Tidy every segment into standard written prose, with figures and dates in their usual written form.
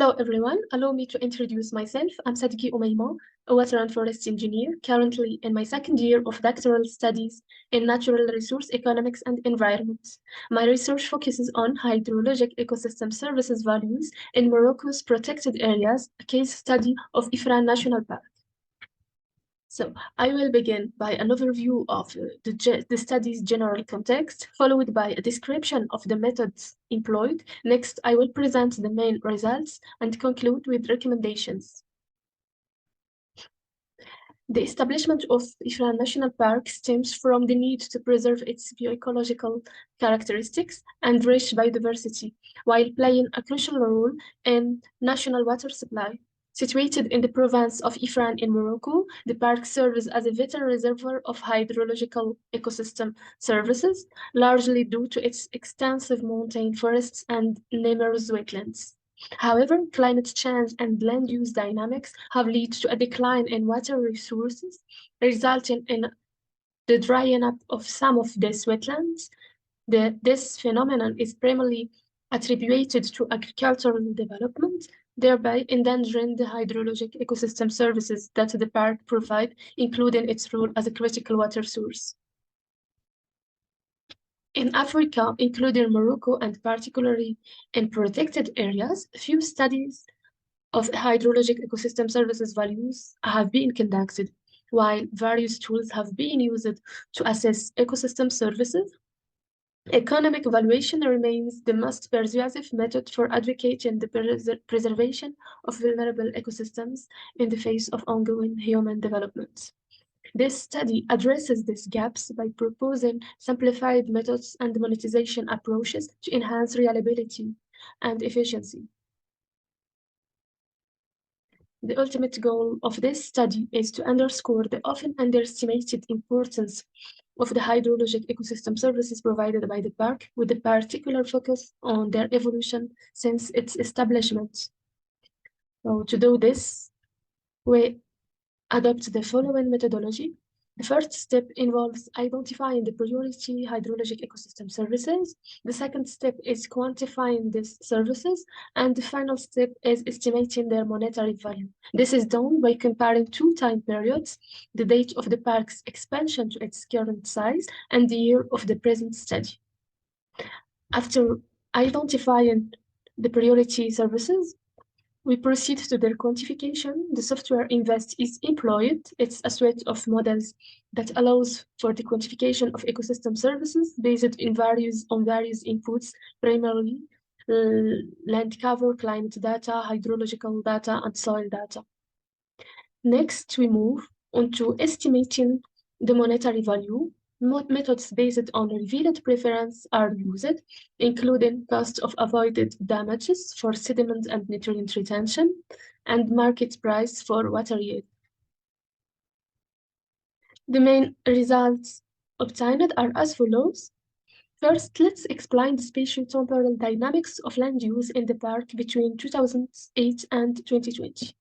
Hello everyone, allow me to introduce myself. I'm Sadgui Oumayma, a water and forest engineer, currently in my second year of doctoral studies in natural resource economics and environment. My research focuses on hydrologic ecosystem services values in Morocco's protected areas, a case study of Ifrane National Park. So I will begin by an overview of the study's general context, followed by a description of the methods employed. Next, I will present the main results and conclude with recommendations. The establishment of Ifrane National Park stems from the need to preserve its bioecological characteristics and rich biodiversity, while playing a crucial role in national water supply. Situated in the province of Ifrane in Morocco, the park serves as a vital reservoir of hydrological ecosystem services, largely due to its extensive montane forests and numerous wetlands. However, climate change and land use dynamics have led to a decline in water resources, resulting in the drying up of some of these wetlands. This phenomenon is primarily attributed to agricultural development, thereby endangering the hydrologic ecosystem services that the park provides, including its role as a critical water source. In Africa, including Morocco and particularly in protected areas, few studies of hydrologic ecosystem services values have been conducted, while various tools have been used to assess ecosystem services. Economic valuation remains the most persuasive method for advocating the preservation of vulnerable ecosystems in the face of ongoing human development. This study addresses these gaps by proposing simplified methods and monetization approaches to enhance reliability and efficiency. The ultimate goal of this study is to underscore the often underestimated importance of the hydrologic ecosystem services provided by the park, with a particular focus on their evolution since its establishment. So to do this, we adopt the following methodology. The first step involves identifying the priority hydrologic ecosystem services. The second step is quantifying these services. And the final step is estimating their monetary value. This is done by comparing two time periods, the date of the park's expansion to its current size and the year of the present study. After identifying the priority services, we proceed to their quantification. The software Invest is employed. It's a suite of models that allows for the quantification of ecosystem services based on various inputs, primarily land cover, climate data, hydrological data, and soil data. Next, we move on to estimating the monetary value. Methods based on revealed preference are used, including cost of avoided damages for sediment and nutrient retention, and market price for water yield. The main results obtained are as follows. First, let's explain the spatio-temporal dynamics of land use in the park between 2008 and 2020.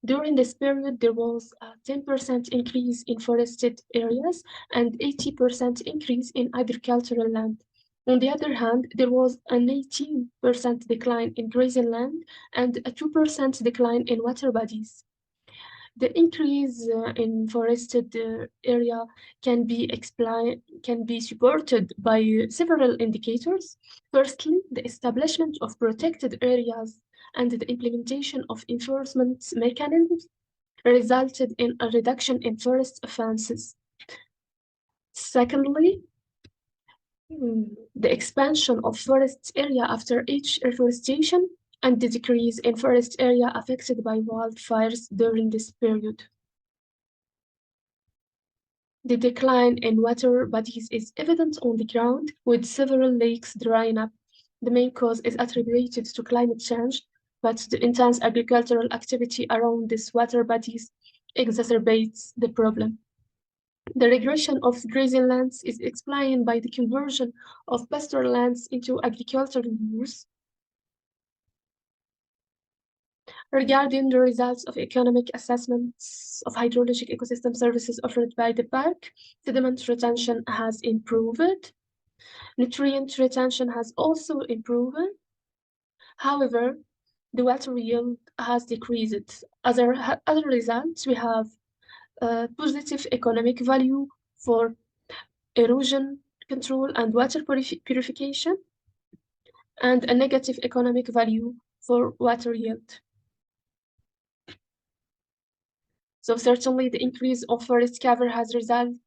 During this period, there was a 10% increase in forested areas and 80% increase in agricultural land. On the other hand, there was an 18% decline in grazing land and a 2% decline in water bodies. The increase in forested area can be supported by several indicators. Firstly, the establishment of protected areas and the implementation of enforcement mechanisms resulted in a reduction in forest offenses. Secondly, the expansion of forest area after each reforestation and the decrease in forest area affected by wildfires during this period. The decline in water bodies is evident on the ground, with several lakes drying up. The main cause is attributed to climate change, but the intense agricultural activity around these water bodies exacerbates the problem. The regression of grazing lands is explained by the conversion of pastoral lands into agricultural use. Regarding the results of economic assessments of hydrologic ecosystem services offered by the park, sediment retention has improved. Nutrient retention has also improved. However, the water yield has decreased. As a result, we have positive economic value for erosion control and water purification, and a negative economic value for water yield. So certainly the increase of forest cover has resulted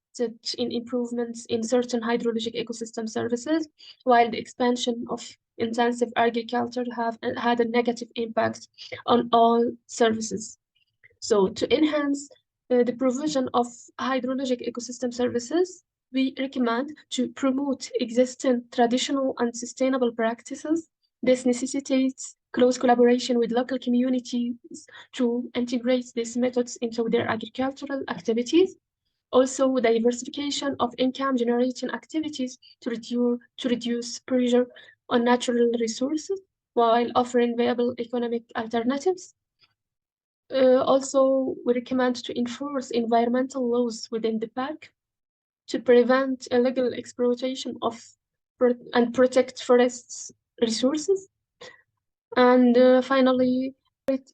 in improvements in certain hydrologic ecosystem services, while the expansion of intensive agriculture have had a negative impact on all services. So to enhance the provision of hydrologic ecosystem services, we recommend to promote existing traditional and sustainable practices. This necessitates close collaboration with local communities to integrate these methods into their agricultural activities. Also, diversification of income generating activities to reduce pressure on natural resources while offering viable economic alternatives. Also, we recommend to enforce environmental laws within the park to prevent illegal exploitation of and protect forests resources. And finally,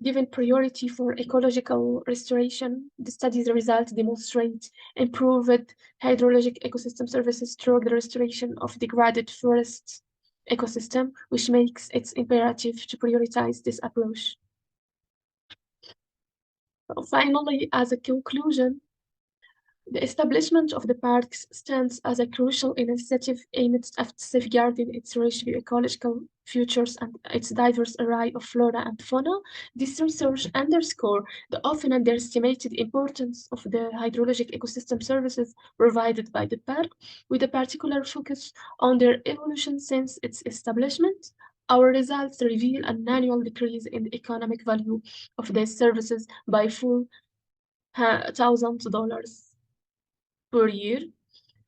given priority for ecological restoration, the study's results demonstrate improved hydrologic ecosystem services through the restoration of degraded forest ecosystem, which makes it imperative to prioritize this approach. Finally, as a conclusion, the establishment of the parks stands as a crucial initiative aimed at safeguarding its rich ecological features and its diverse array of flora and fauna. This research underscores the often underestimated importance of the hydrologic ecosystem services provided by the park, with a particular focus on their evolution since its establishment. Our results reveal an annual decrease in the economic value of these services by $4,000 per year.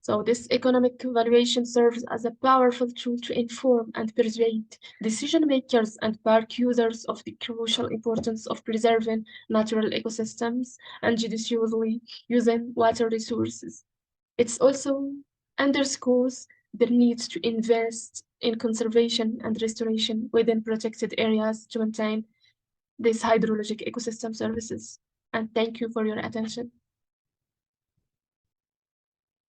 So this economic valuation serves as a powerful tool to inform and persuade decision makers and park users of the crucial importance of preserving natural ecosystems and judiciously using water resources. It also underscores the need to invest in conservation and restoration within protected areas to maintain these hydrologic ecosystem services. And thank you for your attention.